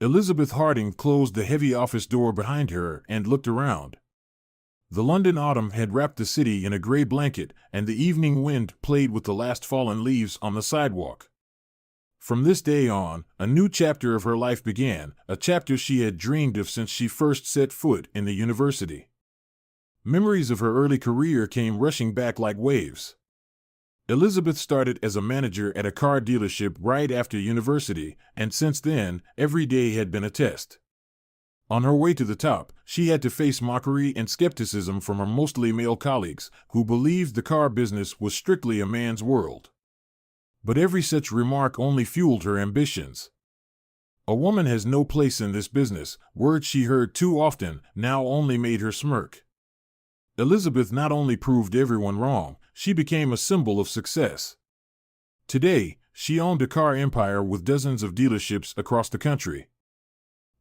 Elizabeth Harding closed the heavy office door behind her and looked around. The London autumn had wrapped the city in a gray blanket, and the evening wind played with the last fallen leaves on the sidewalk. From this day on, a new chapter of her life began, a chapter she had dreamed of since she first set foot in the university. Memories of her early career came rushing back like waves. Elizabeth started as a manager at a car dealership right after university, and since then, every day had been a test. On her way to the top, she had to face mockery and skepticism from her mostly male colleagues, who believed the car business was strictly a man's world. But every such remark only fueled her ambitions. "A woman has no place in this business," words she heard too often, now only made her smirk. Elizabeth not only proved everyone wrong, she became a symbol of success. Today, she owned a car empire with dozens of dealerships across the country.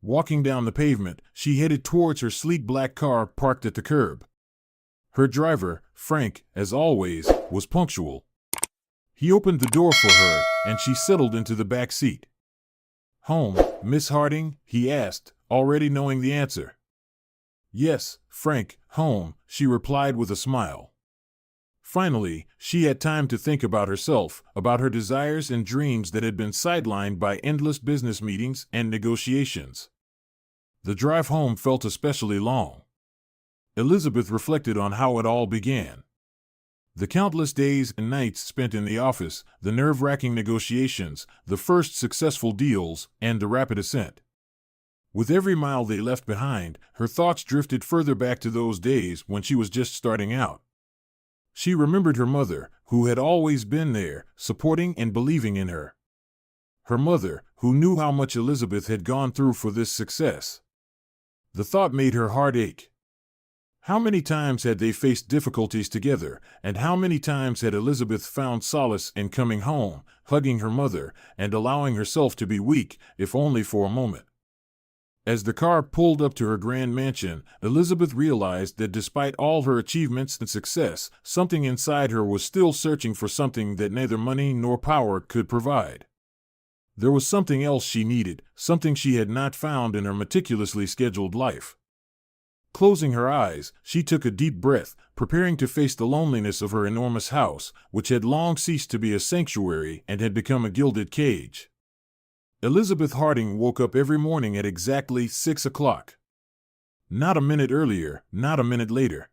Walking down the pavement, she headed towards her sleek black car parked at the curb. Her driver, Frank, as always, was punctual. He opened the door for her, and she settled into the back seat. "Home, Miss Harding?" he asked, already knowing the answer. "Yes, Frank, home," she replied with a smile. Finally, she had time to think about herself, about her desires and dreams that had been sidelined by endless business meetings and negotiations. The drive home felt especially long. Elizabeth reflected on how it all began. The countless days and nights spent in the office, the nerve-wracking negotiations, the first successful deals, and the rapid ascent. With every mile they left behind, her thoughts drifted further back to those days when she was just starting out. She remembered her mother, who had always been there, supporting and believing in her. Her mother, who knew how much Elizabeth had gone through for this success. The thought made her heart ache. How many times had they faced difficulties together, and how many times had Elizabeth found solace in coming home, hugging her mother, and allowing herself to be weak, if only for a moment. As the car pulled up to her grand mansion, Elizabeth realized that despite all her achievements and success, something inside her was still searching for something that neither money nor power could provide. There was something else she needed, something she had not found in her meticulously scheduled life. Closing her eyes, she took a deep breath, preparing to face the loneliness of her enormous house, which had long ceased to be a sanctuary and had become a gilded cage. Elizabeth Harding woke up every morning at exactly 6 o'clock. Not a minute earlier, not a minute later.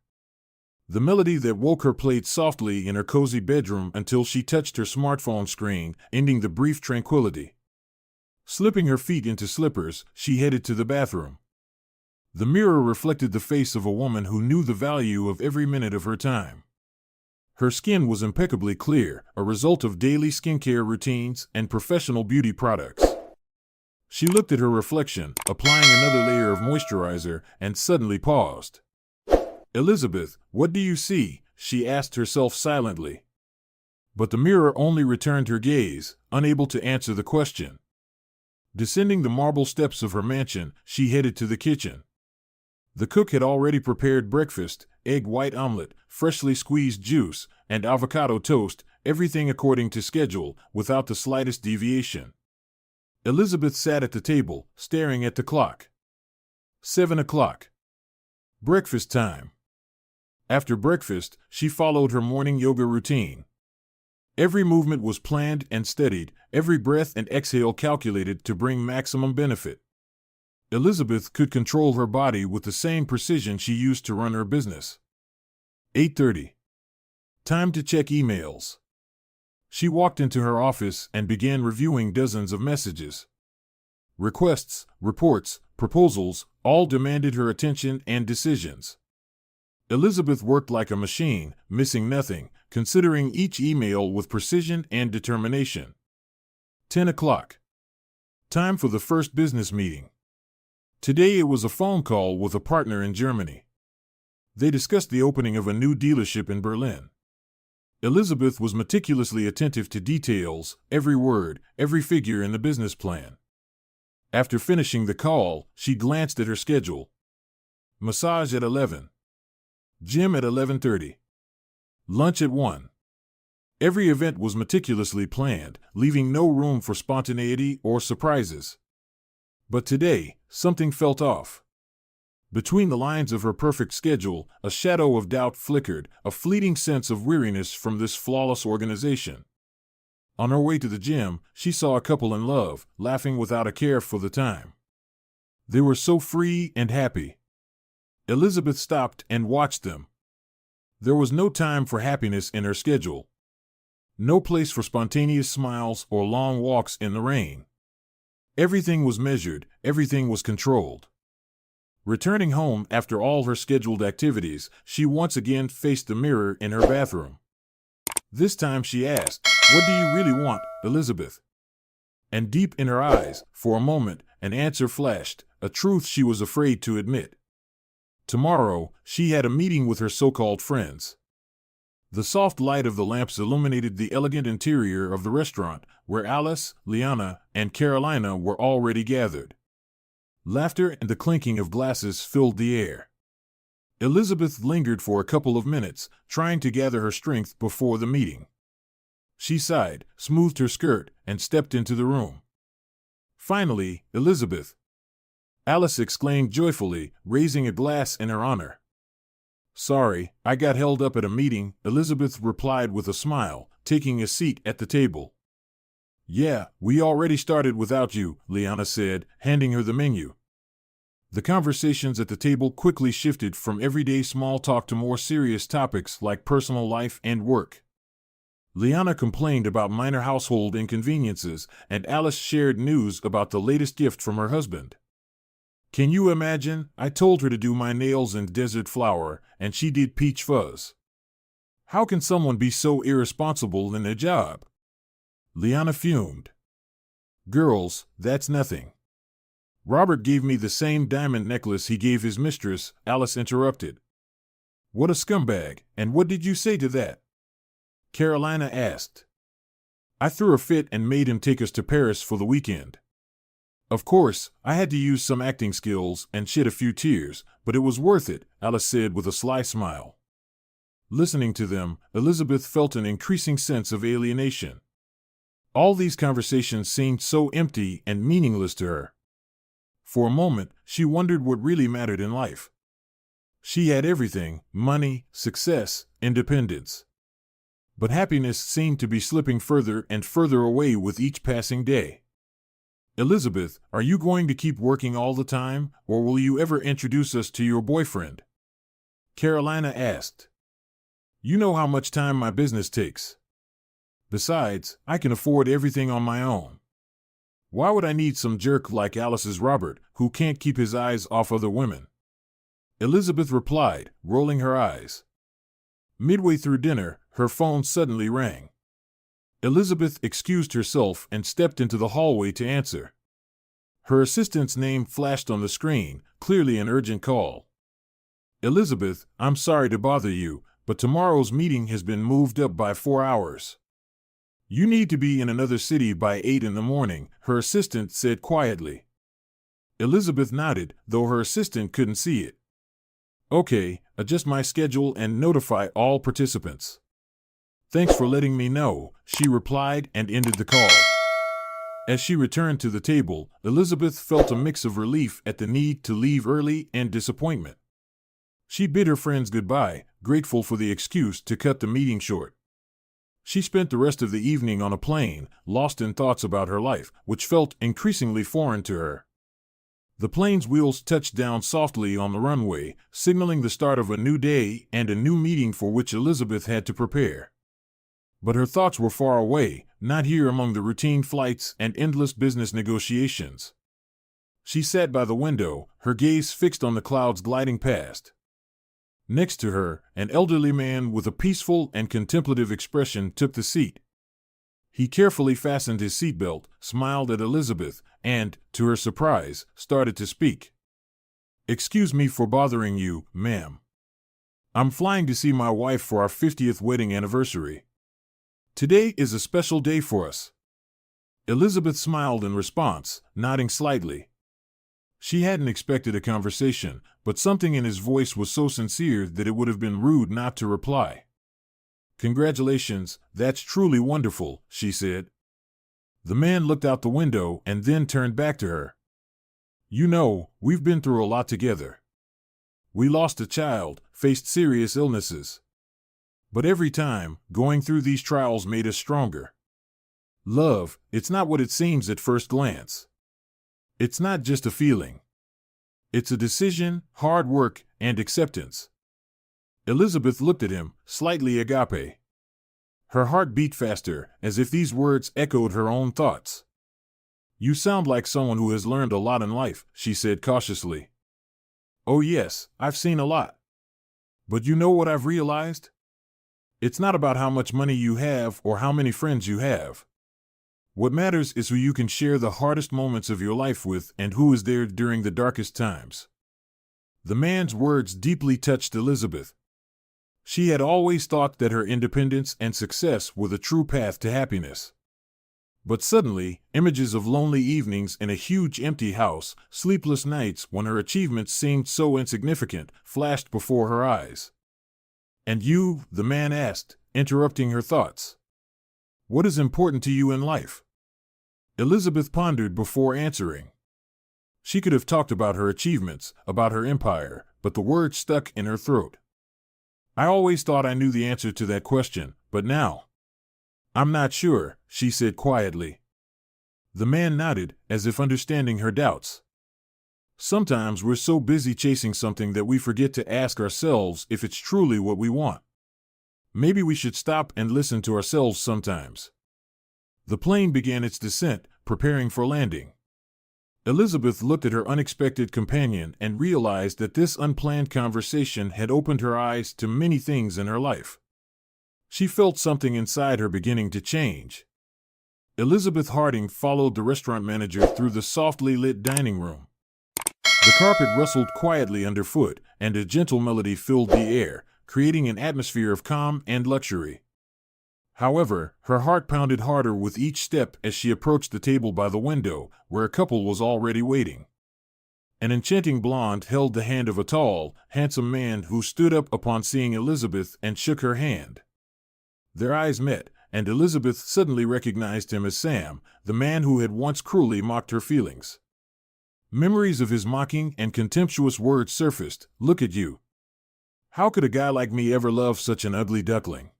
The melody that woke her played softly in her cozy bedroom until she touched her smartphone screen, ending the brief tranquility. Slipping her feet into slippers, she headed to the bathroom. The mirror reflected the face of a woman who knew the value of every minute of her time. Her skin was impeccably clear, a result of daily skincare routines and professional beauty products. She looked at her reflection, applying another layer of moisturizer, and suddenly paused. "Elizabeth, what do you see?" she asked herself silently. But the mirror only returned her gaze, unable to answer the question. Descending the marble steps of her mansion, she headed to the kitchen. The cook had already prepared breakfast, egg white omelet, freshly squeezed juice, and avocado toast, everything according to schedule, without the slightest deviation. Elizabeth sat at the table, staring at the clock. 7 o'clock. Breakfast time. After breakfast, she followed her morning yoga routine. Every movement was planned and studied, every breath and exhale calculated to bring maximum benefit. Elizabeth could control her body with the same precision she used to run her business. 8:30. Time to check emails. She walked into her office and began reviewing dozens of messages. Requests, reports, proposals, all demanded her attention and decisions. Elizabeth worked like a machine, missing nothing, considering each email with precision and determination. 10 o'clock. Time for the first business meeting. Today it was a phone call with a partner in Germany. They discussed the opening of a new dealership in Berlin. Elizabeth was meticulously attentive to details, every word, every figure in the business plan. After finishing the call, she glanced at her schedule. Massage at 11. Gym at 11:30. Lunch at 1. Every event was meticulously planned, leaving no room for spontaneity or surprises. But today, something felt off. Between the lines of her perfect schedule, a shadow of doubt flickered, a fleeting sense of weariness from this flawless organization. On her way to the gym, she saw a couple in love, laughing without a care for the time. They were so free and happy. Elizabeth stopped and watched them. There was no time for happiness in her schedule. No place for spontaneous smiles or long walks in the rain. Everything was measured, everything was controlled. Returning home after all her scheduled activities, she once again faced the mirror in her bathroom. This time she asked, "What do you really want, Elizabeth?" And deep in her eyes, for a moment, an answer flashed, a truth she was afraid to admit. Tomorrow, she had a meeting with her so-called friends. The soft light of the lamps illuminated the elegant interior of the restaurant, where Alice, Liana, and Carolina were already gathered. Laughter and the clinking of glasses filled the air. Elizabeth lingered for a couple of minutes, trying to gather her strength before the meeting. She sighed, smoothed her skirt, and stepped into the room. "Finally, Elizabeth!" Alice exclaimed joyfully, raising a glass in her honor. "Sorry, I got held up at a meeting," Elizabeth replied with a smile, taking a seat at the table. "Yeah, we already started without you," Liana said, handing her the menu. The conversations at the table quickly shifted from everyday small talk to more serious topics like personal life and work. Liana complained about minor household inconveniences, and Alice shared news about the latest gift from her husband. "Can you imagine? I told her to do my nails in desert flower, and she did peach fuzz. How can someone be so irresponsible in their job?" Liana fumed. "Girls, that's nothing. Robert gave me the same diamond necklace he gave his mistress," Alice interrupted. "What a scumbag, and what did you say to that?" Carolina asked. "I threw a fit and made him take us to Paris for the weekend. Of course, I had to use some acting skills and shed a few tears, but it was worth it," Alice said with a sly smile. Listening to them, Elizabeth felt an increasing sense of alienation. All these conversations seemed so empty and meaningless to her. For a moment, she wondered what really mattered in life. She had everything: money, success, independence. But happiness seemed to be slipping further and further away with each passing day. "Elizabeth, are you going to keep working all the time, or will you ever introduce us to your boyfriend?" Carolina asked. "You know how much time my business takes. Besides, I can afford everything on my own. Why would I need some jerk like Alice's Robert, who can't keep his eyes off other women?" Elizabeth replied, rolling her eyes. Midway through dinner, her phone suddenly rang. Elizabeth excused herself and stepped into the hallway to answer. Her assistant's name flashed on the screen, clearly an urgent call. "Elizabeth, I'm sorry to bother you, but tomorrow's meeting has been moved up by 4 hours. You need to be in another city by 8 in the morning," her assistant said quietly. Elizabeth nodded, though her assistant couldn't see it. "Okay, adjust my schedule and notify all participants." "Thanks for letting me know," she replied and ended the call. As she returned to the table, Elizabeth felt a mix of relief at the need to leave early and disappointment. She bid her friends goodbye, grateful for the excuse to cut the meeting short. She spent the rest of the evening on a plane, lost in thoughts about her life, which felt increasingly foreign to her. The plane's wheels touched down softly on the runway, signaling the start of a new day and a new meeting for which Elizabeth had to prepare. But her thoughts were far away, not here among the routine flights and endless business negotiations. She sat by the window, her gaze fixed on the clouds gliding past. Next to her, an elderly man with a peaceful and contemplative expression took the seat. He carefully fastened his seatbelt, smiled at Elizabeth, and, to her surprise, started to speak. "Excuse me for bothering you, ma'am. I'm flying to see my wife for our 50th wedding anniversary. Today is a special day for us." Elizabeth smiled in response, nodding slightly. She hadn't expected a conversation, but something in his voice was so sincere that it would have been rude not to reply. "Congratulations, that's truly wonderful," she said. The man looked out the window and then turned back to her. You know, we've been through a lot together. We lost a child, faced serious illnesses. But every time, going through these trials made us stronger. Love, it's not what it seems at first glance. It's not just a feeling. It's a decision, hard work, and acceptance. Elizabeth looked at him, slightly agape. Her heart beat faster, as if these words echoed her own thoughts. You sound like someone who has learned a lot in life, she said cautiously. Oh yes, I've seen a lot. But you know what I've realized? It's not about how much money you have or how many friends you have. What matters is who you can share the hardest moments of your life with and who is there during the darkest times. The man's words deeply touched Elizabeth. She had always thought that her independence and success were the true path to happiness. But suddenly, images of lonely evenings in a huge empty house, sleepless nights when her achievements seemed so insignificant, flashed before her eyes. And you, the man asked, interrupting her thoughts. What is important to you in life? Elizabeth pondered before answering. She could have talked about her achievements, about her empire, but the words stuck in her throat. I always thought I knew the answer to that question, but now. I'm not sure, she said quietly. The man nodded, as if understanding her doubts. Sometimes we're so busy chasing something that we forget to ask ourselves if it's truly what we want. Maybe we should stop and listen to ourselves sometimes. The plane began its descent, preparing for landing. Elizabeth looked at her unexpected companion and realized that this unplanned conversation had opened her eyes to many things in her life. She felt something inside her beginning to change. Elizabeth Harding followed the restaurant manager through the softly lit dining room. The carpet rustled quietly underfoot, and a gentle melody filled the air, creating an atmosphere of calm and luxury. However, her heart pounded harder with each step as she approached the table by the window, where a couple was already waiting. An enchanting blonde held the hand of a tall, handsome man who stood up upon seeing Elizabeth and shook her hand. Their eyes met, and Elizabeth suddenly recognized him as Sam, the man who had once cruelly mocked her feelings. Memories of his mocking and contemptuous words surfaced. Look at you. How could a guy like me ever love such an ugly duckling?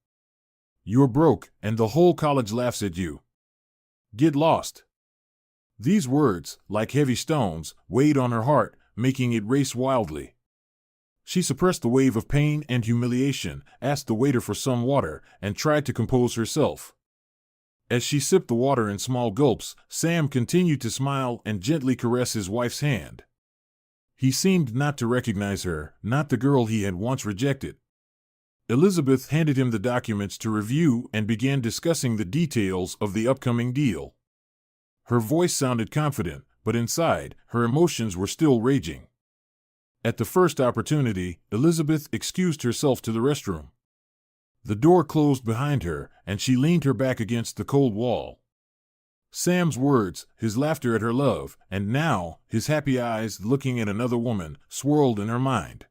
You're broke, and the whole college laughs at you. Get lost. These words, like heavy stones, weighed on her heart, making it race wildly. She suppressed the wave of pain and humiliation, asked the waiter for some water, and tried to compose herself. As she sipped the water in small gulps, Sam continued to smile and gently caress his wife's hand. He seemed not to recognize her, not the girl he had once rejected. Elizabeth handed him the documents to review and began discussing the details of the upcoming deal. Her voice sounded confident, but inside, her emotions were still raging. At the first opportunity, Elizabeth excused herself to the restroom. The door closed behind her, and she leaned her back against the cold wall. Sam's words, his laughter at her love, and now, his happy eyes looking at another woman, swirled in her mind.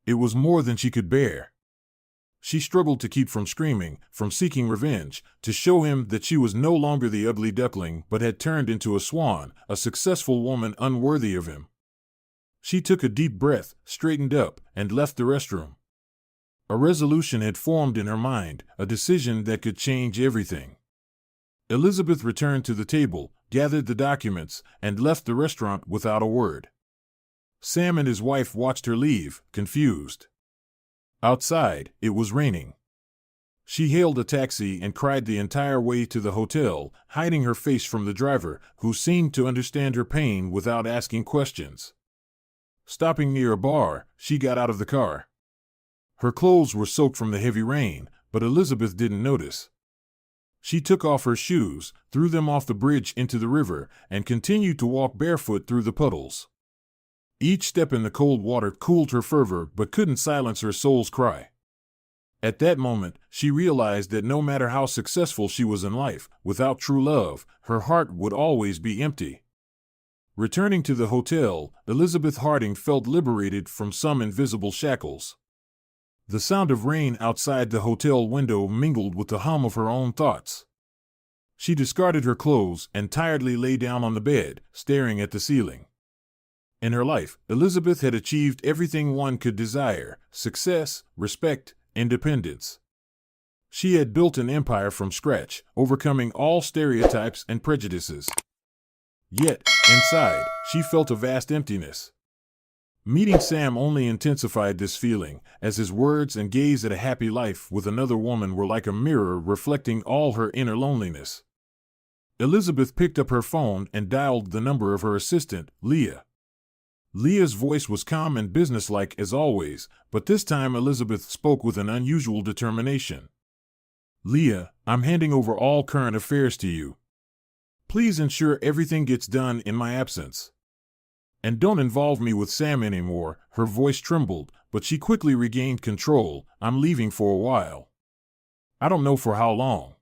It was more than she could bear. She struggled to keep from screaming, from seeking revenge, to show him that she was no longer the ugly duckling but had turned into a swan, a successful woman unworthy of him. She took a deep breath, straightened up, and left the restroom. A resolution had formed in her mind, a decision that could change everything. Elizabeth returned to the table, gathered the documents, and left the restaurant without a word. Sam and his wife watched her leave, confused. Outside, it was raining. She hailed a taxi and cried the entire way to the hotel, hiding her face from the driver, who seemed to understand her pain without asking questions. Stopping near a bar, she got out of the car. Her clothes were soaked from the heavy rain, but Elizabeth didn't notice. She took off her shoes, threw them off the bridge into the river, and continued to walk barefoot through the puddles. Each step in the cold water cooled her fervor but couldn't silence her soul's cry. At that moment, she realized that no matter how successful she was in life, without true love, her heart would always be empty. Returning to the hotel, Elizabeth Harding felt liberated from some invisible shackles. The sound of rain outside the hotel window mingled with the hum of her own thoughts. She discarded her clothes and tiredly lay down on the bed, staring at the ceiling. In her life, Elizabeth had achieved everything one could desire: success, respect, independence. She had built an empire from scratch, overcoming all stereotypes and prejudices. Yet, inside, she felt a vast emptiness. Meeting Sam only intensified this feeling, as his words and gaze at a happy life with another woman were like a mirror reflecting all her inner loneliness. Elizabeth picked up her phone and dialed the number of her assistant, Leah. Leah's voice was calm and businesslike as always, but this time Elizabeth spoke with an unusual determination. "Leah, I'm handing over all current affairs to you. Please ensure everything gets done in my absence. And don't involve me with Sam anymore." Her voice trembled, but she quickly regained control. "I'm leaving for a while. I don't know for how long."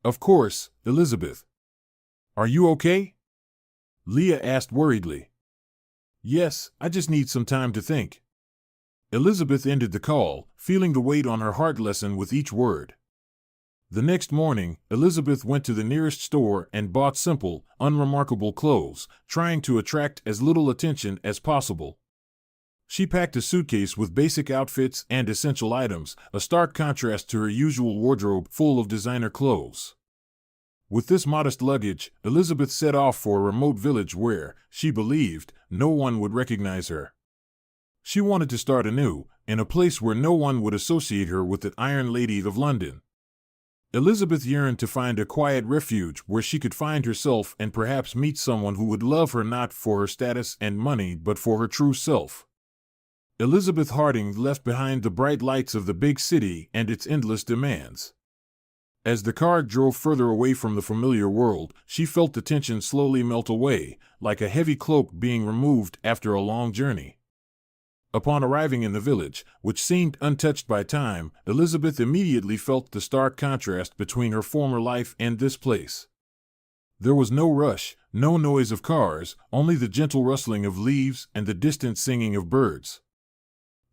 "Of course, Elizabeth." "Are you okay?" Leah asked worriedly. "Yes, I just need some time to think." Elizabeth ended the call, feeling the weight on her heart lessen with each word. The next morning, Elizabeth went to the nearest store and bought simple, unremarkable clothes, trying to attract as little attention as possible. She packed a suitcase with basic outfits and essential items, a stark contrast to her usual wardrobe full of designer clothes. With this modest luggage, Elizabeth set off for a remote village where, she believed, no one would recognize her. She wanted to start anew, in a place where no one would associate her with the Iron Lady of London. Elizabeth yearned to find a quiet refuge where she could find herself and perhaps meet someone who would love her not for her status and money but for her true self. Elizabeth Harding left behind the bright lights of the big city and its endless demands. As the car drove further away from the familiar world, she felt the tension slowly melt away, like a heavy cloak being removed after a long journey. Upon arriving in the village, which seemed untouched by time, Elizabeth immediately felt the stark contrast between her former life and this place. There was no rush, no noise of cars, only the gentle rustling of leaves and the distant singing of birds.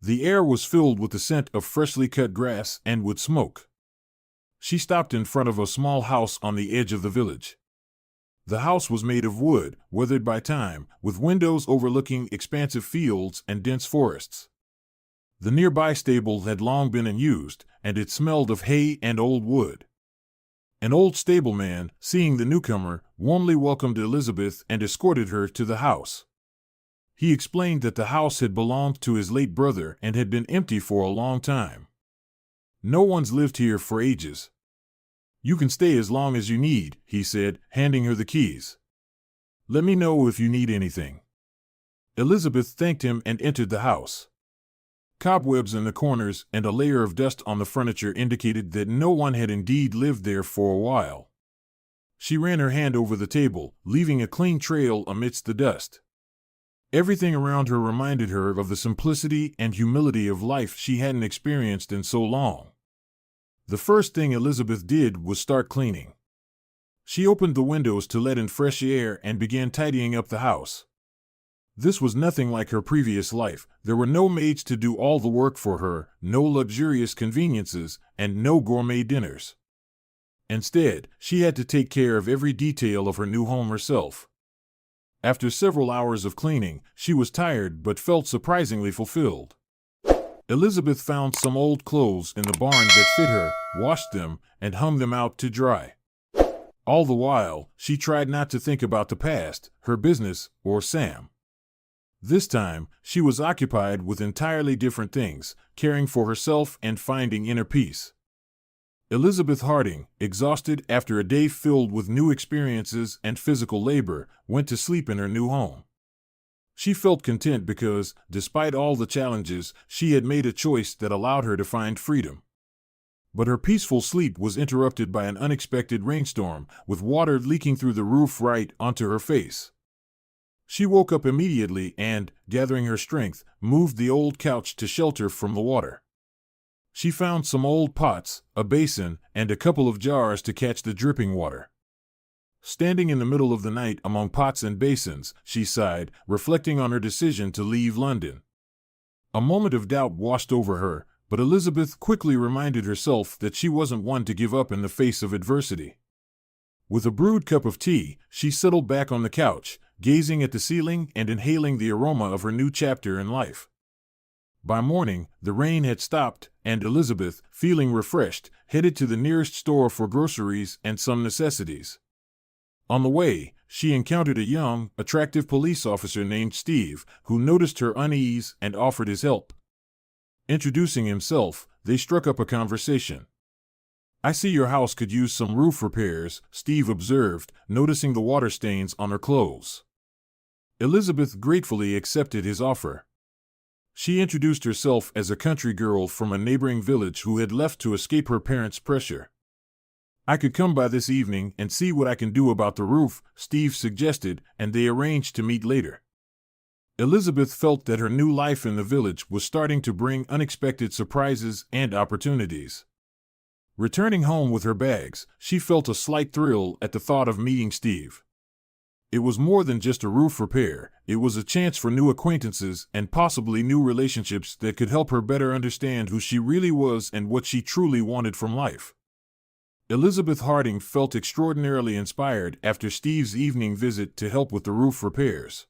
The air was filled with the scent of freshly cut grass and wood smoke. She stopped in front of a small house on the edge of the village. The house was made of wood, weathered by time, with windows overlooking expansive fields and dense forests. The nearby stable had long been unused, and it smelled of hay and old wood. An old stableman, seeing the newcomer, warmly welcomed Elizabeth and escorted her to the house. He explained that the house had belonged to his late brother and had been empty for a long time. "No one's lived here for ages. You can stay as long as you need," he said, handing her the keys. "Let me know if you need anything." Elizabeth thanked him and entered the house. Cobwebs in the corners and a layer of dust on the furniture indicated that no one had indeed lived there for a while. She ran her hand over the table, leaving a clean trail amidst the dust. Everything around her reminded her of the simplicity and humility of life she hadn't experienced in so long. The first thing Elizabeth did was start cleaning. She opened the windows to let in fresh air and began tidying up the house. This was nothing like her previous life. There were no maids to do all the work for her, no luxurious conveniences, and no gourmet dinners. Instead, she had to take care of every detail of her new home herself. After several hours of cleaning, she was tired but felt surprisingly fulfilled. Elizabeth found some old clothes in the barn that fit her, washed them, and hung them out to dry. All the while, she tried not to think about the past, her business, or Sam. This time, she was occupied with entirely different things, caring for herself and finding inner peace. Elizabeth Harding, exhausted after a day filled with new experiences and physical labor, went to sleep in her new home. She felt content because, despite all the challenges, she had made a choice that allowed her to find freedom. But her peaceful sleep was interrupted by an unexpected rainstorm, with water leaking through the roof right onto her face. She woke up immediately and, gathering her strength, moved the old couch to shelter from the water. She found some old pots, a basin, and a couple of jars to catch the dripping water. Standing in the middle of the night among pots and basins, she sighed, reflecting on her decision to leave London. A moment of doubt washed over her, but Elizabeth quickly reminded herself that she wasn't one to give up in the face of adversity. With a brewed cup of tea, she settled back on the couch, gazing at the ceiling and inhaling the aroma of her new chapter in life. By morning, the rain had stopped, and Elizabeth, feeling refreshed, headed to the nearest store for groceries and some necessities. On the way, she encountered a young, attractive police officer named Steve, who noticed her unease and offered his help. Introducing himself, they struck up a conversation. "I see your house could use some roof repairs," Steve observed, noticing the water stains on her clothes. Elizabeth gratefully accepted his offer. She introduced herself as a country girl from a neighboring village who had left to escape her parents' pressure. "I could come by this evening and see what I can do about the roof," Steve suggested, and they arranged to meet later. Elizabeth felt that her new life in the village was starting to bring unexpected surprises and opportunities. Returning home with her bags, she felt a slight thrill at the thought of meeting Steve. It was more than just a roof repair, it was a chance for new acquaintances and possibly new relationships that could help her better understand who she really was and what she truly wanted from life. Elizabeth Harding felt extraordinarily inspired after Steve's evening visit to help with the roof repairs.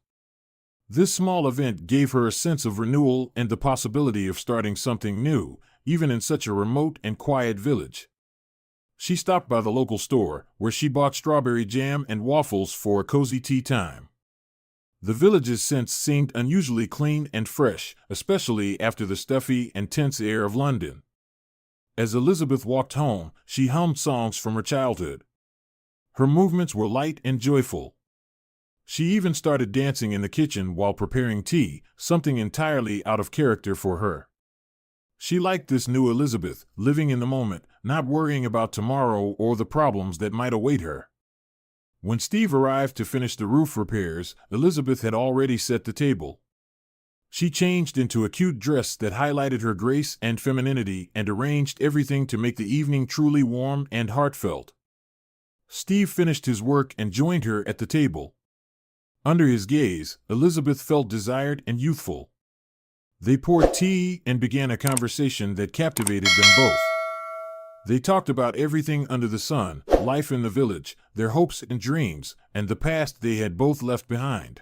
This small event gave her a sense of renewal and the possibility of starting something new, even in such a remote and quiet village. She stopped by the local store, where she bought strawberry jam and waffles for a cozy tea time. The village's scents seemed unusually clean and fresh, especially after the stuffy and tense air of London. As Elizabeth walked home, she hummed songs from her childhood. Her movements were light and joyful. She even started dancing in the kitchen while preparing tea, something entirely out of character for her. She liked this new Elizabeth, living in the moment, not worrying about tomorrow or the problems that might await her. When Steve arrived to finish the roof repairs, Elizabeth had already set the table. She changed into a cute dress that highlighted her grace and femininity and arranged everything to make the evening truly warm and heartfelt. Steve finished his work and joined her at the table. Under his gaze, Elizabeth felt desired and youthful. They poured tea and began a conversation that captivated them both. They talked about everything under the sun, life in the village, their hopes and dreams, and the past they had both left behind.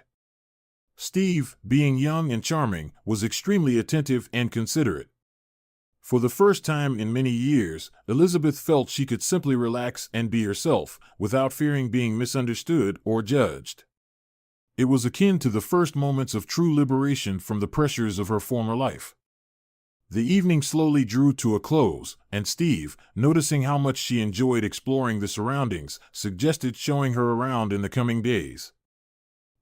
Steve, being young and charming, was extremely attentive and considerate. For the first time in many years, Elizabeth felt she could simply relax and be herself, without fearing being misunderstood or judged. It was akin to the first moments of true liberation from the pressures of her former life. The evening slowly drew to a close, and Steve, noticing how much she enjoyed exploring the surroundings, suggested showing her around in the coming days.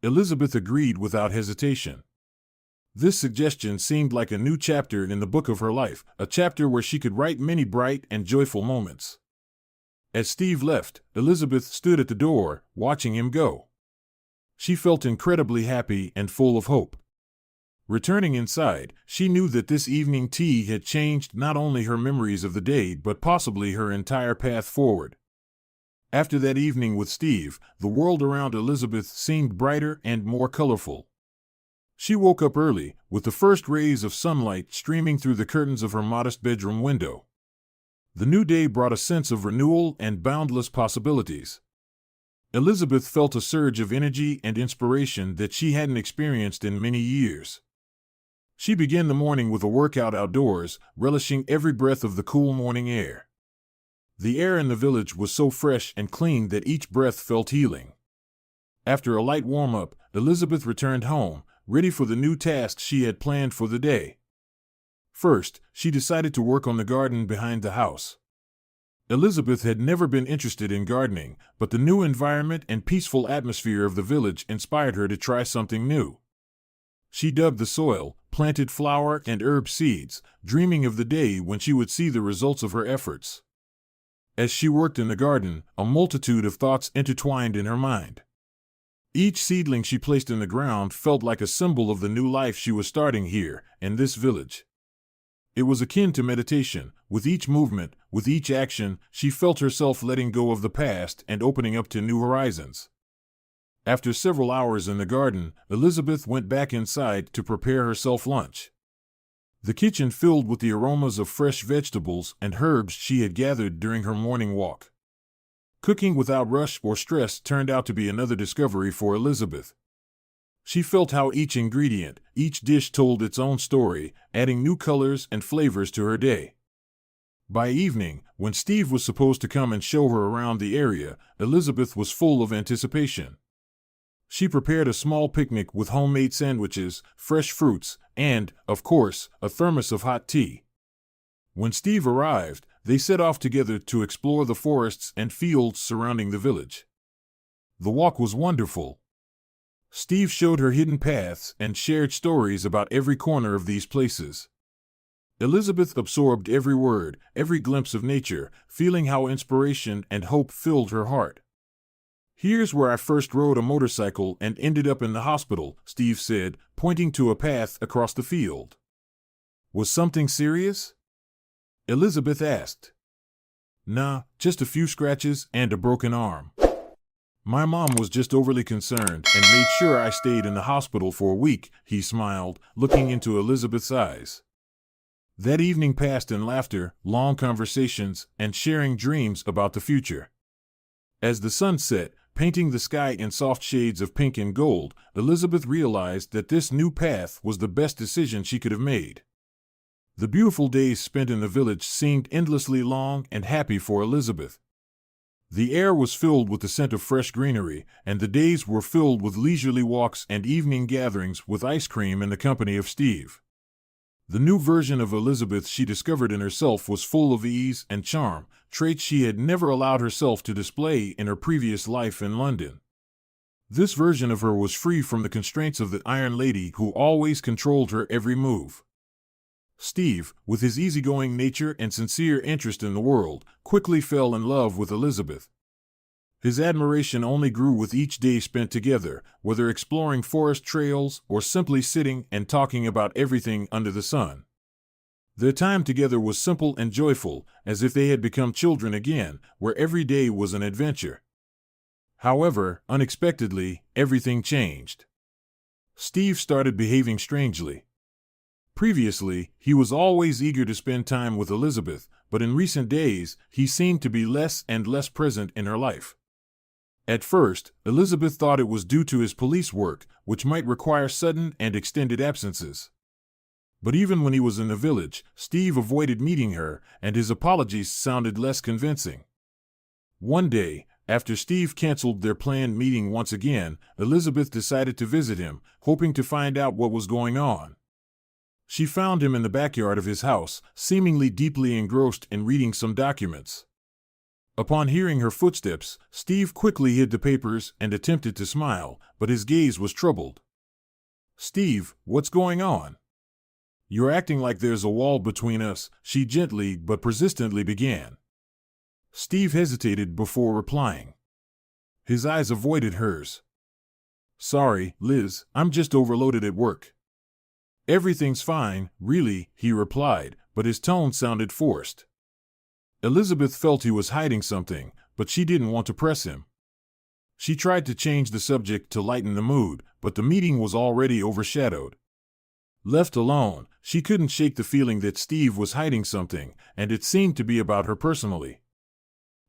Elizabeth agreed without hesitation. This suggestion seemed like a new chapter in the book of her life, a chapter where she could write many bright and joyful moments. As Steve left, Elizabeth stood at the door, watching him go. She felt incredibly happy and full of hope. Returning inside, she knew that this evening tea had changed not only her memories of the day but possibly her entire path forward. After that evening with Steve, the world around Elizabeth seemed brighter and more colorful. She woke up early, with the first rays of sunlight streaming through the curtains of her modest bedroom window. The new day brought a sense of renewal and boundless possibilities. Elizabeth felt a surge of energy and inspiration that she hadn't experienced in many years. She began the morning with a workout outdoors, relishing every breath of the cool morning air. The air in the village was so fresh and clean that each breath felt healing. After a light warm-up, Elizabeth returned home, ready for the new tasks she had planned for the day. First, she decided to work on the garden behind the house. Elizabeth had never been interested in gardening, but the new environment and peaceful atmosphere of the village inspired her to try something new. She dug the soil, planted flower and herb seeds, dreaming of the day when she would see the results of her efforts. As she worked in the garden, a multitude of thoughts intertwined in her mind. Each seedling she placed in the ground felt like a symbol of the new life she was starting here, in this village. It was akin to meditation. With each movement, with each action, she felt herself letting go of the past and opening up to new horizons. After several hours in the garden, Elizabeth went back inside to prepare herself lunch. The kitchen filled with the aromas of fresh vegetables and herbs she had gathered during her morning walk. Cooking without rush or stress turned out to be another discovery for Elizabeth. She felt how each ingredient, each dish told its own story, adding new colors and flavors to her day. By evening, when Steve was supposed to come and show her around the area, Elizabeth was full of anticipation. She prepared a small picnic with homemade sandwiches, fresh fruits, and, of course, a thermos of hot tea. When Steve arrived, they set off together to explore the forests and fields surrounding the village. The walk was wonderful. Steve showed her hidden paths and shared stories about every corner of these places. Elizabeth absorbed every word, every glimpse of nature, feeling how inspiration and hope filled her heart. "Here's where I first rode a motorcycle and ended up in the hospital," Steve said, pointing to a path across the field. "Was something serious?" Elizabeth asked. "Nah, just a few scratches and a broken arm. My mom was just overly concerned and made sure I stayed in the hospital for a week," he smiled, looking into Elizabeth's eyes. That evening passed in laughter, long conversations, and sharing dreams about the future. As the sun set, painting the sky in soft shades of pink and gold, Elizabeth realized that this new path was the best decision she could have made. The beautiful days spent in the village seemed endlessly long and happy for Elizabeth. The air was filled with the scent of fresh greenery, and the days were filled with leisurely walks and evening gatherings with ice cream in the company of Steve. The new version of Elizabeth she discovered in herself was full of ease and charm, traits she had never allowed herself to display in her previous life in London. This version of her was free from the constraints of the Iron Lady who always controlled her every move. Steve, with his easygoing nature and sincere interest in the world, quickly fell in love with Elizabeth. His admiration only grew with each day spent together, whether exploring forest trails or simply sitting and talking about everything under the sun. Their time together was simple and joyful, as if they had become children again, where every day was an adventure. However, unexpectedly, everything changed. Steve started behaving strangely. Previously, he was always eager to spend time with Elizabeth, but in recent days, he seemed to be less and less present in her life. At first, Elizabeth thought it was due to his police work, which might require sudden and extended absences. But even when he was in the village, Steve avoided meeting her, and his apologies sounded less convincing. One day, after Steve canceled their planned meeting once again, Elizabeth decided to visit him, hoping to find out what was going on. She found him in the backyard of his house, seemingly deeply engrossed in reading some documents. Upon hearing her footsteps, Steve quickly hid the papers and attempted to smile, but his gaze was troubled. "Steve, what's going on? You're acting like there's a wall between us," she gently but persistently began. Steve hesitated before replying. His eyes avoided hers. "Sorry, Liz, I'm just overloaded at work." "Everything's fine, really," he replied, but his tone sounded forced. Elizabeth felt he was hiding something, but she didn't want to press him. She tried to change the subject to lighten the mood, but the meeting was already overshadowed. Left alone, she couldn't shake the feeling that Steve was hiding something, and it seemed to be about her personally.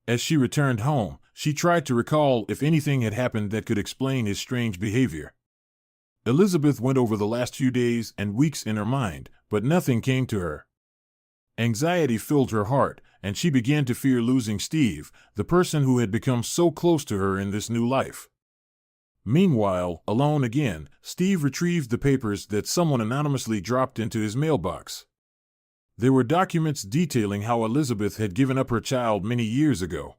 As she returned home, she tried to recall if anything had happened that could explain his strange behavior. Elizabeth went over the last few days and weeks in her mind, but nothing came to her. Anxiety filled her heart, and she began to fear losing Steve, the person who had become so close to her in this new life. Meanwhile, alone again, Steve retrieved the papers that someone anonymously dropped into his mailbox. There were documents detailing how Elizabeth had given up her child many years ago.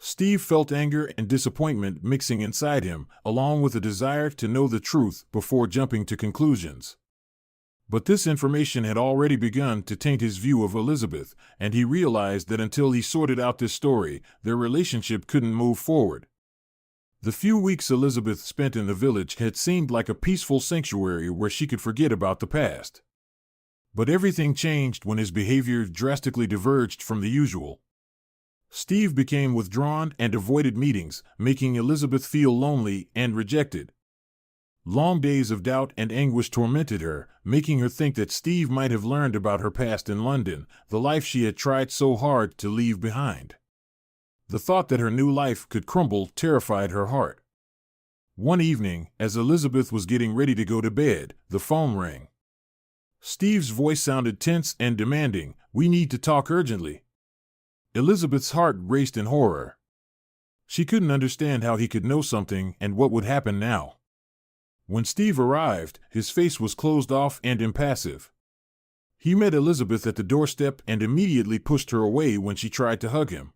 Steve felt anger and disappointment mixing inside him, along with a desire to know the truth before jumping to conclusions. But this information had already begun to taint his view of Elizabeth, and he realized that until he sorted out this story, their relationship couldn't move forward. The few weeks Elizabeth spent in the village had seemed like a peaceful sanctuary where she could forget about the past. But everything changed when his behavior drastically diverged from the usual. Steve became withdrawn and avoided meetings, making Elizabeth feel lonely and rejected. Long days of doubt and anguish tormented her, making her think that Steve might have learned about her past in London, the life she had tried so hard to leave behind. The thought that her new life could crumble terrified her heart. One evening, as Elizabeth was getting ready to go to bed, the phone rang. Steve's voice sounded tense and demanding. "We need to talk urgently." Elizabeth's heart raced in horror. She couldn't understand how he could know something and what would happen now. When Steve arrived, his face was closed off and impassive. He met Elizabeth at the doorstep and immediately pushed her away when she tried to hug him.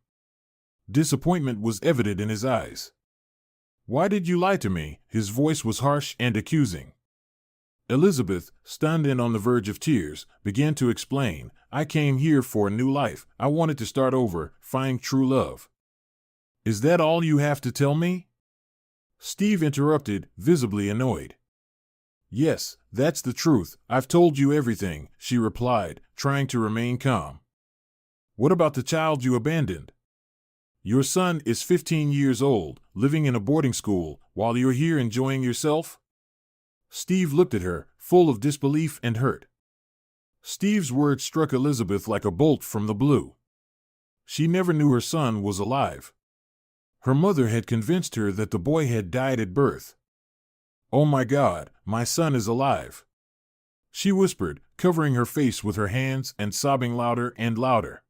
Disappointment was evident in his eyes. "Why did you lie to me?" His voice was harsh and accusing. Elizabeth, stunned and on the verge of tears, began to explain. "I came here for a new life. I wanted to start over, find true love." "Is that all you have to tell me?" Steve interrupted, visibly annoyed. "Yes, that's the truth. I've told you everything," she replied, trying to remain calm. "What about the child you abandoned? Your son is 15 years old, living in a boarding school, while you're here enjoying yourself?" Steve looked at her, full of disbelief and hurt. Steve's words struck Elizabeth like a bolt from the blue. She never knew her son was alive. Her mother had convinced her that the boy had died at birth. "Oh my God, my son is alive!" she whispered, covering her face with her hands and sobbing louder and louder.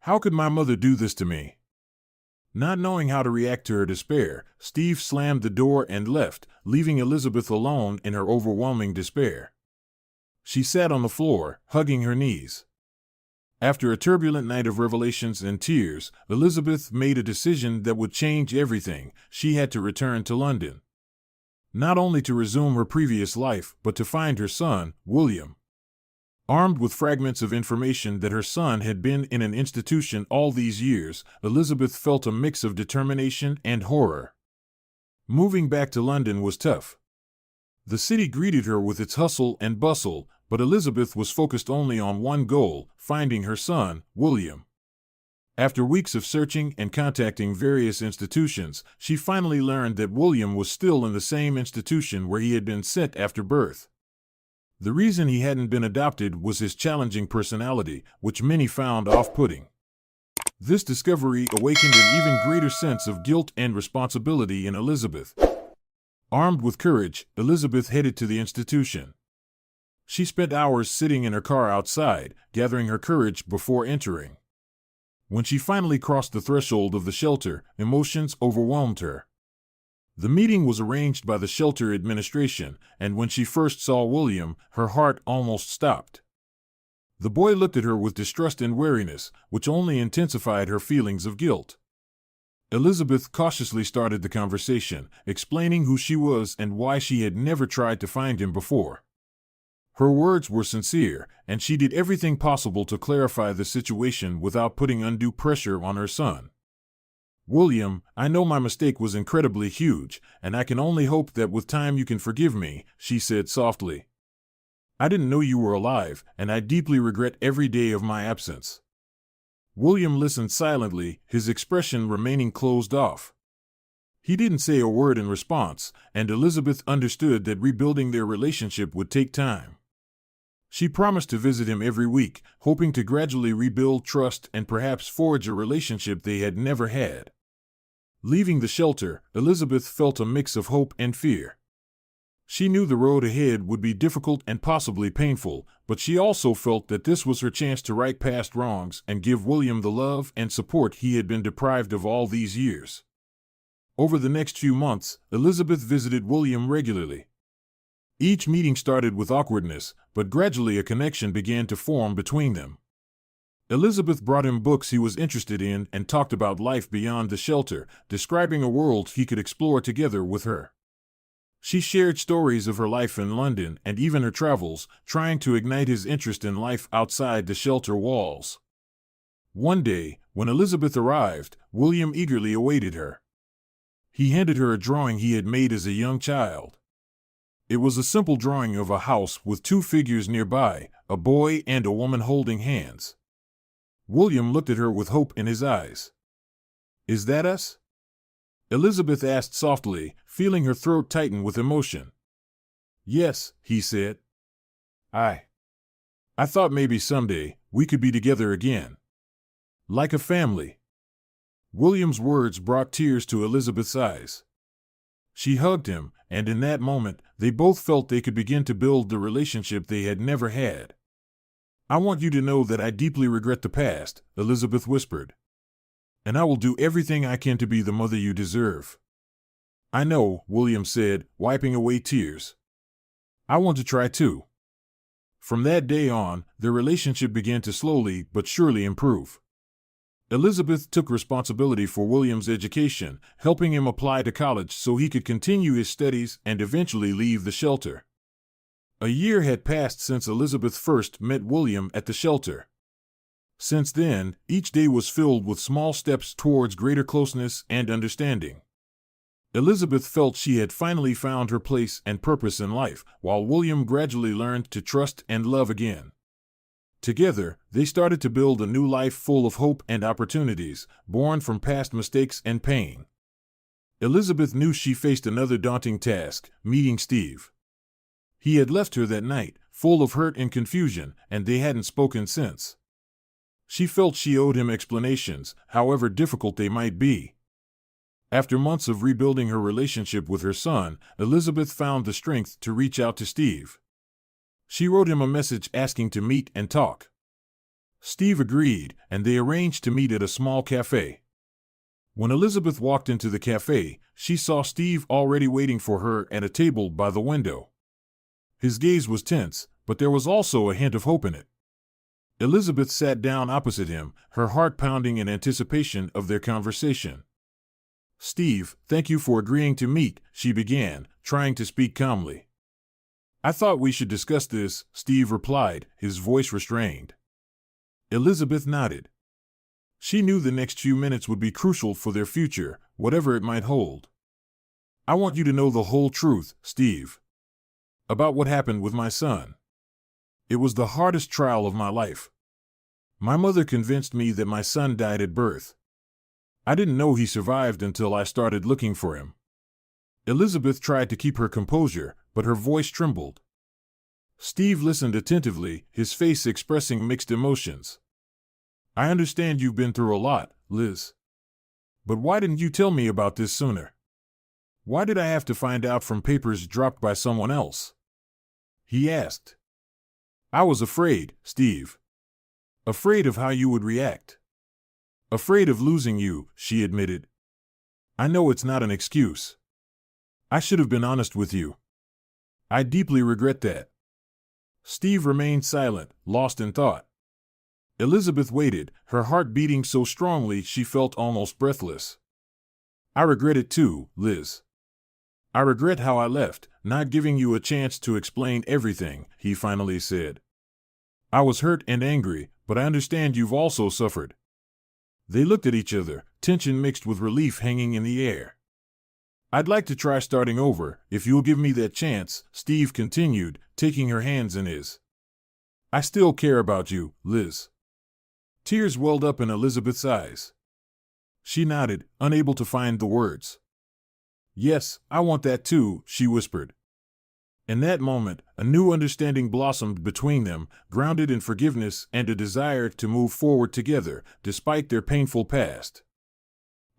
"How could my mother do this to me?" Not knowing how to react to her despair, Steve slammed the door and left, leaving Elizabeth alone in her overwhelming despair. She sat on the floor, hugging her knees. After a turbulent night of revelations and tears, Elizabeth made a decision that would change everything. She had to return to London. Not only to resume her previous life, but to find her son, William. Armed with fragments of information that her son had been in an institution all these years, Elizabeth felt a mix of determination and horror. Moving back to London was tough. The city greeted her with its hustle and bustle, but Elizabeth was focused only on one goal: finding her son, William. After weeks of searching and contacting various institutions, she finally learned that William was still in the same institution where he had been sent after birth. The reason he hadn't been adopted was his challenging personality, which many found off-putting. This discovery awakened an even greater sense of guilt and responsibility in Elizabeth. Armed with courage, Elizabeth headed to the institution. She spent hours sitting in her car outside, gathering her courage before entering. When she finally crossed the threshold of the shelter, emotions overwhelmed her. The meeting was arranged by the shelter administration, and when she first saw William, her heart almost stopped. The boy looked at her with distrust and wariness, which only intensified her feelings of guilt. Elizabeth cautiously started the conversation, explaining who she was and why she had never tried to find him before. Her words were sincere, and she did everything possible to clarify the situation without putting undue pressure on her son. "William, I know my mistake was incredibly huge, and I can only hope that with time you can forgive me," she said softly. "I didn't know you were alive, and I deeply regret every day of my absence." William listened silently, his expression remaining closed off. He didn't say a word in response, and Elizabeth understood that rebuilding their relationship would take time. She promised to visit him every week, hoping to gradually rebuild trust and perhaps forge a relationship they had never had. Leaving the shelter, Elizabeth felt a mix of hope and fear. She knew the road ahead would be difficult and possibly painful, but she also felt that this was her chance to right past wrongs and give William the love and support he had been deprived of all these years. Over the next few months, Elizabeth visited William regularly. Each meeting started with awkwardness, but gradually a connection began to form between them. Elizabeth brought him books he was interested in and talked about life beyond the shelter, describing a world he could explore together with her. She shared stories of her life in London and even her travels, trying to ignite his interest in life outside the shelter walls. One day, when Elizabeth arrived, William eagerly awaited her. He handed her a drawing he had made as a young child. It was a simple drawing of a house with two figures nearby, a boy and a woman holding hands. William looked at her with hope in his eyes. "Is that us?" Elizabeth asked softly, feeling her throat tighten with emotion. "Yes," he said. I thought maybe someday we could be together again. Like a family." William's words brought tears to Elizabeth's eyes. She hugged him, and in that moment, they both felt they could begin to build the relationship they had never had. "I want you to know that I deeply regret the past," Elizabeth whispered. "And I will do everything I can to be the mother you deserve." "I know," William said, wiping away tears. "I want to try too." From that day on, their relationship began to slowly but surely improve. Elizabeth took responsibility for William's education, helping him apply to college so he could continue his studies and eventually leave the shelter. A year had passed since Elizabeth first met William at the shelter. Since then, each day was filled with small steps towards greater closeness and understanding. Elizabeth felt she had finally found her place and purpose in life, while William gradually learned to trust and love again. Together, they started to build a new life full of hope and opportunities, born from past mistakes and pain. Elizabeth knew she faced another daunting task, meeting Steve. He had left her that night, full of hurt and confusion, and they hadn't spoken since. She felt she owed him explanations, however difficult they might be. After months of rebuilding her relationship with her son, Elizabeth found the strength to reach out to Steve. She wrote him a message asking to meet and talk. Steve agreed, and they arranged to meet at a small cafe. When Elizabeth walked into the cafe, she saw Steve already waiting for her at a table by the window. His gaze was tense, but there was also a hint of hope in it. Elizabeth sat down opposite him, her heart pounding in anticipation of their conversation. "Steve, thank you for agreeing to meet," she began, trying to speak calmly. "I thought we should discuss this," Steve replied, his voice restrained. Elizabeth nodded. She knew the next few minutes would be crucial for their future, whatever it might hold. "I want you to know the whole truth, Steve. About what happened with my son. It was the hardest trial of my life. My mother convinced me that my son died at birth. I didn't know he survived until I started looking for him." Elizabeth tried to keep her composure, but her voice trembled. Steve listened attentively, his face expressing mixed emotions. "I understand you've been through a lot, Liz. But why didn't you tell me about this sooner? Why did I have to find out from papers dropped by someone else?" he asked. "I was afraid, Steve. Afraid of how you would react. Afraid of losing you," she admitted. "I know it's not an excuse. I should have been honest with you. I deeply regret that." Steve remained silent, lost in thought. Elizabeth waited, her heart beating so strongly she felt almost breathless. "I regret it too, Liz. I regret how I left, not giving you a chance to explain everything," he finally said. "I was hurt and angry, but I understand you've also suffered." They looked at each other, tension mixed with relief hanging in the air. "I'd like to try starting over, if you'll give me that chance," Steve continued, taking her hands in his. "I still care about you, Liz." Tears welled up in Elizabeth's eyes. She nodded, unable to find the words. "Yes, I want that too," she whispered. In that moment, a new understanding blossomed between them, grounded in forgiveness and a desire to move forward together, despite their painful past.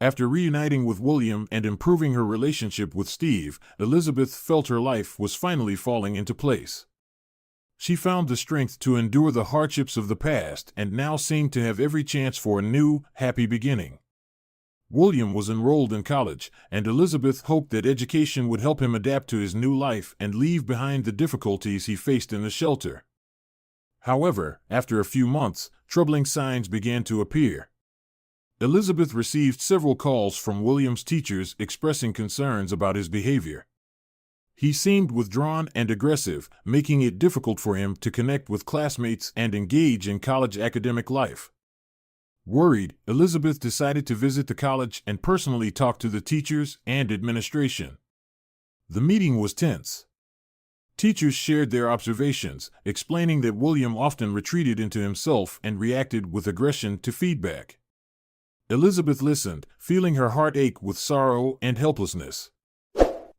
After reuniting with William and improving her relationship with Steve, Elizabeth felt her life was finally falling into place. She found the strength to endure the hardships of the past and now seemed to have every chance for a new, happy beginning. William was enrolled in college, and Elizabeth hoped that education would help him adapt to his new life and leave behind the difficulties he faced in the shelter. However, after a few months, troubling signs began to appear. Elizabeth received several calls from William's teachers expressing concerns about his behavior. He seemed withdrawn and aggressive, making it difficult for him to connect with classmates and engage in college academic life. Worried, Elizabeth decided to visit the college and personally talk to the teachers and administration. The meeting was tense. Teachers shared their observations, explaining that William often retreated into himself and reacted with aggression to feedback. Elizabeth listened, feeling her heart ache with sorrow and helplessness.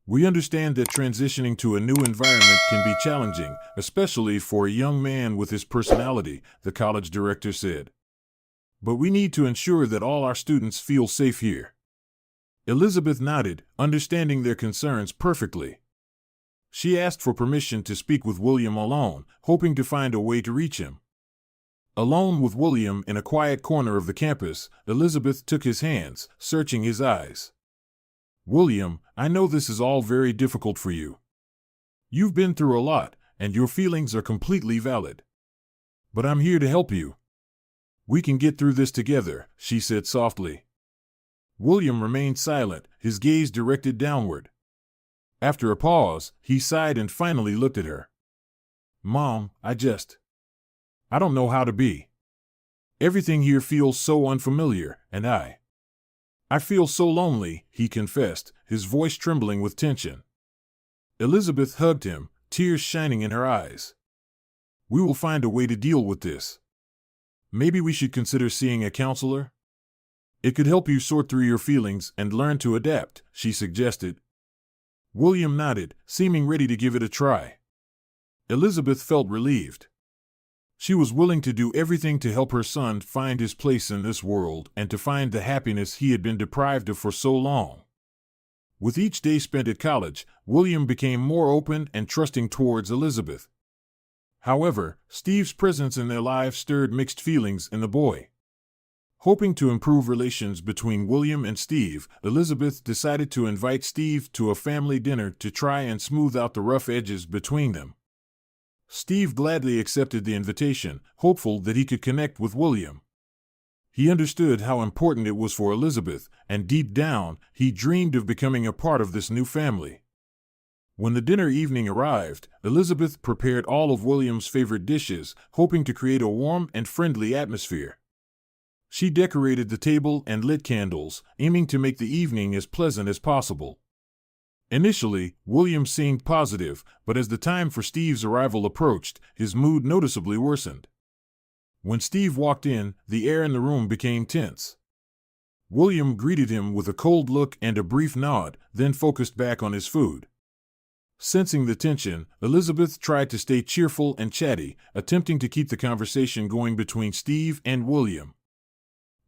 "We understand that transitioning to a new environment can be challenging, especially for a young man with his personality," the college director said. "But we need to ensure that all our students feel safe here. Elizabeth nodded, understanding their concerns perfectly. She asked for permission to speak with William alone, hoping to find a way to reach him. Alone with William in a quiet corner of the campus, Elizabeth took his hands, searching his eyes. "William, I know this is all very difficult for you. You've been through a lot, and your feelings are completely valid. But I'm here to help you. We can get through this together," she said softly. William remained silent, his gaze directed downward. After a pause, he sighed and finally looked at her. "Mom, I don't know how to be. Everything here feels so unfamiliar, and I feel so lonely," he confessed, his voice trembling with tension. Elizabeth hugged him, tears shining in her eyes. "We will find a way to deal with this. Maybe we should consider seeing a counselor? It could help you sort through your feelings and learn to adapt," she suggested. William nodded, seeming ready to give it a try. Elizabeth felt relieved. She was willing to do everything to help her son find his place in this world and to find the happiness he had been deprived of for so long. With each day spent at college, William became more open and trusting towards Elizabeth. However, Steve's presence in their lives stirred mixed feelings in the boy. Hoping to improve relations between William and Steve, Elizabeth decided to invite Steve to a family dinner to try and smooth out the rough edges between them. Steve gladly accepted the invitation, hopeful that he could connect with William. He understood how important it was for Elizabeth, and deep down, he dreamed of becoming a part of this new family. When the dinner evening arrived, Elizabeth prepared all of William's favorite dishes, hoping to create a warm and friendly atmosphere. She decorated the table and lit candles, aiming to make the evening as pleasant as possible. Initially, William seemed positive, but as the time for Steve's arrival approached, his mood noticeably worsened. When Steve walked in, the air in the room became tense. William greeted him with a cold look and a brief nod, then focused back on his food. Sensing the tension, Elizabeth tried to stay cheerful and chatty, attempting to keep the conversation going between Steve and William.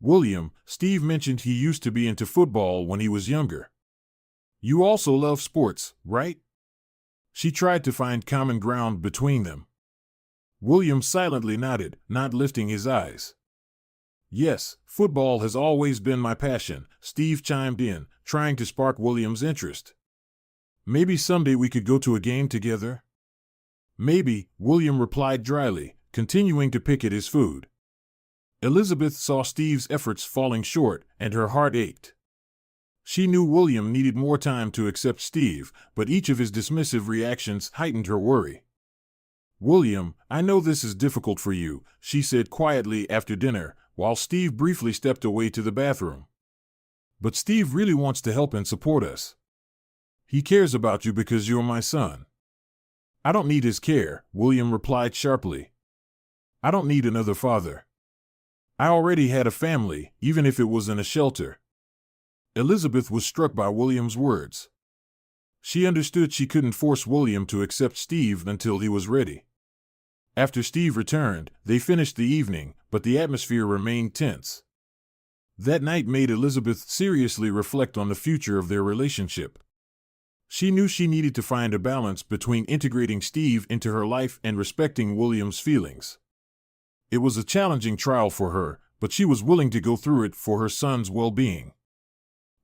"William, Steve mentioned he used to be into football when he was younger. You also love sports, right?" She tried to find common ground between them. William silently nodded, not lifting his eyes. "Yes, football has always been my passion," Steve chimed in, trying to spark William's interest. "Maybe someday we could go to a game together?" "Maybe," William replied dryly, continuing to pick at his food. Elizabeth saw Steve's efforts falling short, and her heart ached. She knew William needed more time to accept Steve, but each of his dismissive reactions heightened her worry. "William, I know this is difficult for you," she said quietly after dinner, while Steve briefly stepped away to the bathroom. "But Steve really wants to help and support us. He cares about you because you're my son." "I don't need his care," William replied sharply. "I don't need another father. I already had a family, even if it was in a shelter." Elizabeth was struck by William's words. She understood she couldn't force William to accept Steve until he was ready. After Steve returned, they finished the evening, but the atmosphere remained tense. That night made Elizabeth seriously reflect on the future of their relationship. She knew she needed to find a balance between integrating Steve into her life and respecting William's feelings. It was a challenging trial for her, but she was willing to go through it for her son's well-being.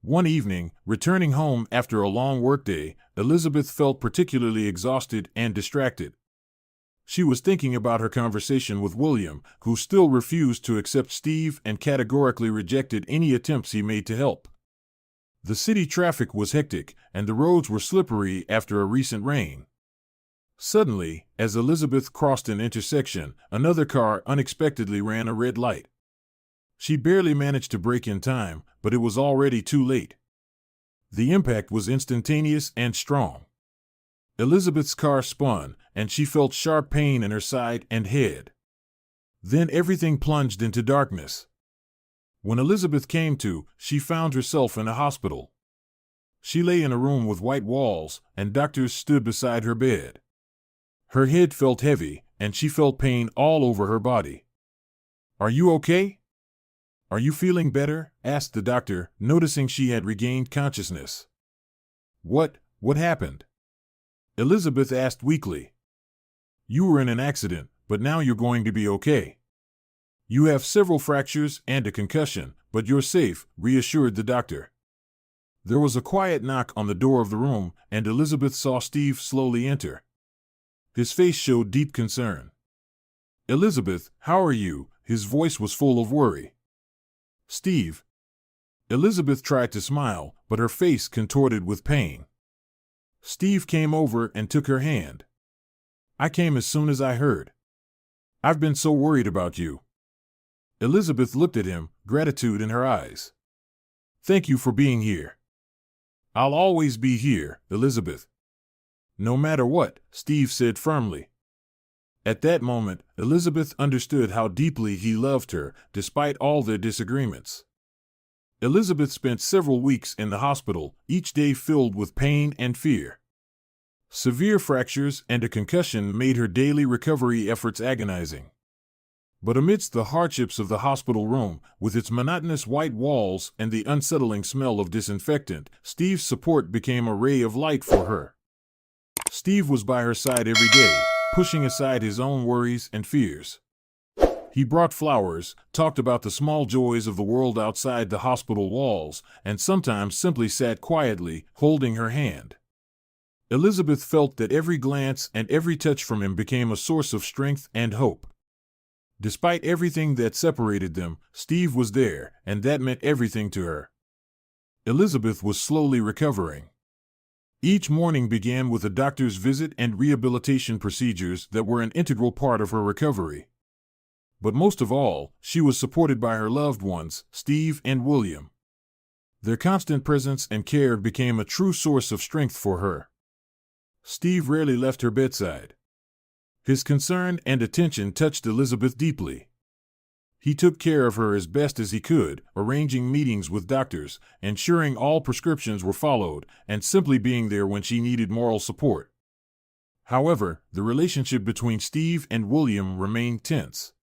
One evening, returning home after a long workday, Elizabeth felt particularly exhausted and distracted. She was thinking about her conversation with William, who still refused to accept Steve and categorically rejected any attempts he made to help. The city traffic was hectic, and the roads were slippery after a recent rain. Suddenly, as Elizabeth crossed an intersection, another car unexpectedly ran a red light. She barely managed to brake in time, but it was already too late. The impact was instantaneous and strong. Elizabeth's car spun, and she felt sharp pain in her side and head. Then everything plunged into darkness. When Elizabeth came to, she found herself in a hospital. She lay in a room with white walls, and doctors stood beside her bed. Her head felt heavy, and she felt pain all over her body. "Are you okay? "Are you feeling better?" asked the doctor, noticing she had regained consciousness. What happened?" Elizabeth asked weakly. "You were in an accident, but now you're going to be okay. You have several fractures and a concussion, but you're safe," reassured the doctor. There was a quiet knock on the door of the room, and Elizabeth saw Steve slowly enter. His face showed deep concern. "Elizabeth, how are you?" His voice was full of worry. "Steve." Elizabeth tried to smile, but her face contorted with pain. Steve came over and took her hand. "I came as soon as I heard. I've been so worried about you." Elizabeth looked at him, gratitude in her eyes. "Thank you for being here." "I'll always be here, Elizabeth." "No matter what," Steve said firmly. At that moment, Elizabeth understood how deeply he loved her, despite all their disagreements. Elizabeth spent several weeks in the hospital, each day filled with pain and fear. Severe fractures and a concussion made her daily recovery efforts agonizing. But amidst the hardships of the hospital room, with its monotonous white walls and the unsettling smell of disinfectant, Steve's support became a ray of light for her. Steve was by her side every day, pushing aside his own worries and fears. He brought flowers, talked about the small joys of the world outside the hospital walls, and sometimes simply sat quietly, holding her hand. Elizabeth felt that every glance and every touch from him became a source of strength and hope. Despite everything that separated them, Steve was there, and that meant everything to her. Elizabeth was slowly recovering. Each morning began with a doctor's visit and rehabilitation procedures that were an integral part of her recovery. But most of all, she was supported by her loved ones, Steve and William. Their constant presence and care became a true source of strength for her. Steve rarely left her bedside. His concern and attention touched Elizabeth deeply. He took care of her as best as he could, arranging meetings with doctors, ensuring all prescriptions were followed, and simply being there when she needed moral support. However, the relationship between Steve and William remained tense.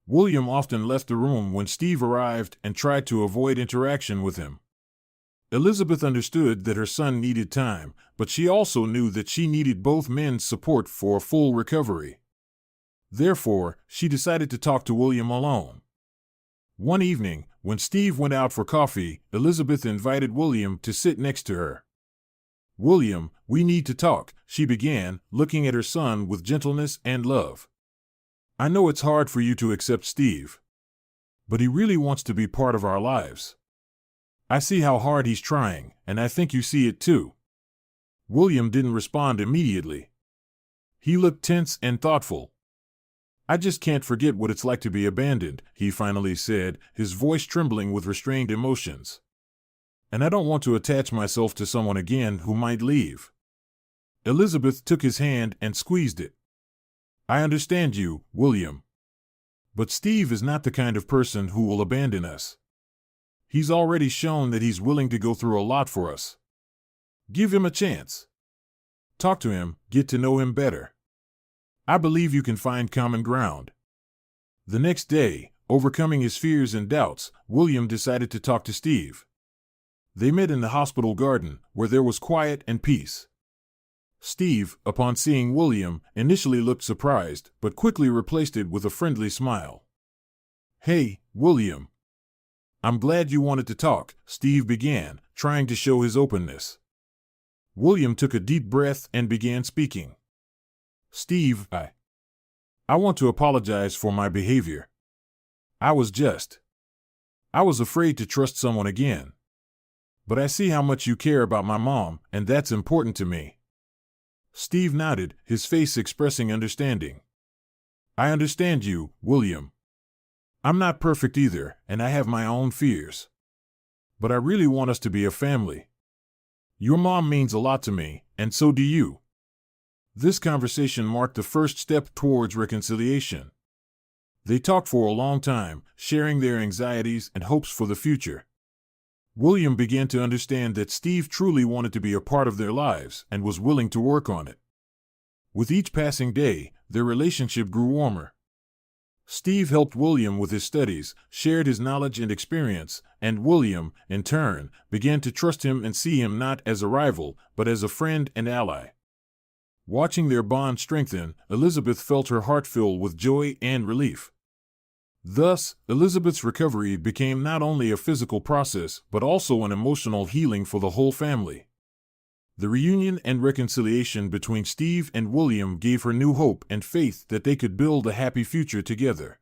William often left the room when Steve arrived and tried to avoid interaction with him. Elizabeth understood that her son needed time, but she also knew that she needed both men's support for a full recovery. Therefore, she decided to talk to William alone. One evening, when Steve went out for coffee, Elizabeth invited William to sit next to her. "William, we need to talk," she began, looking at her son with gentleness and love. "I know it's hard for you to accept Steve, but he really wants to be part of our lives. I see how hard he's trying, and I think you see it too." William didn't respond immediately. He looked tense and thoughtful. "I just can't forget what it's like to be abandoned," he finally said, his voice trembling with restrained emotions. "And I don't want to attach myself to someone again who might leave." Elizabeth took his hand and squeezed it. "I understand you, William. But Steve is not the kind of person who will abandon us. He's already shown that he's willing to go through a lot for us. Give him a chance. Talk to him, get to know him better. I believe you can find common ground." The next day, overcoming his fears and doubts, William decided to talk to Steve. They met in the hospital garden, where there was quiet and peace. Steve, upon seeing William, initially looked surprised, but quickly replaced it with a friendly smile. "Hey, William. I'm glad you wanted to talk," Steve began, trying to show his openness. William took a deep breath and began speaking. "Steve, I want to apologize for my behavior. I was afraid to trust someone again. But I see how much you care about my mom, and that's important to me." Steve nodded, his face expressing understanding. "I understand you, William. I'm not perfect either, and I have my own fears. But I really want us to be a family. Your mom means a lot to me, and so do you." This conversation marked the first step towards reconciliation. They talked for a long time, sharing their anxieties and hopes for the future. William began to understand that Steve truly wanted to be a part of their lives and was willing to work on it. With each passing day, their relationship grew warmer. Steve helped William with his studies, shared his knowledge and experience, and William, in turn, began to trust him and see him not as a rival, but as a friend and ally. Watching their bond strengthen, Elizabeth felt her heart fill with joy and relief. Thus, Elizabeth's recovery became not only a physical process, but also an emotional healing for the whole family. The reunion and reconciliation between Steve and William gave her new hope and faith that they could build a happy future together.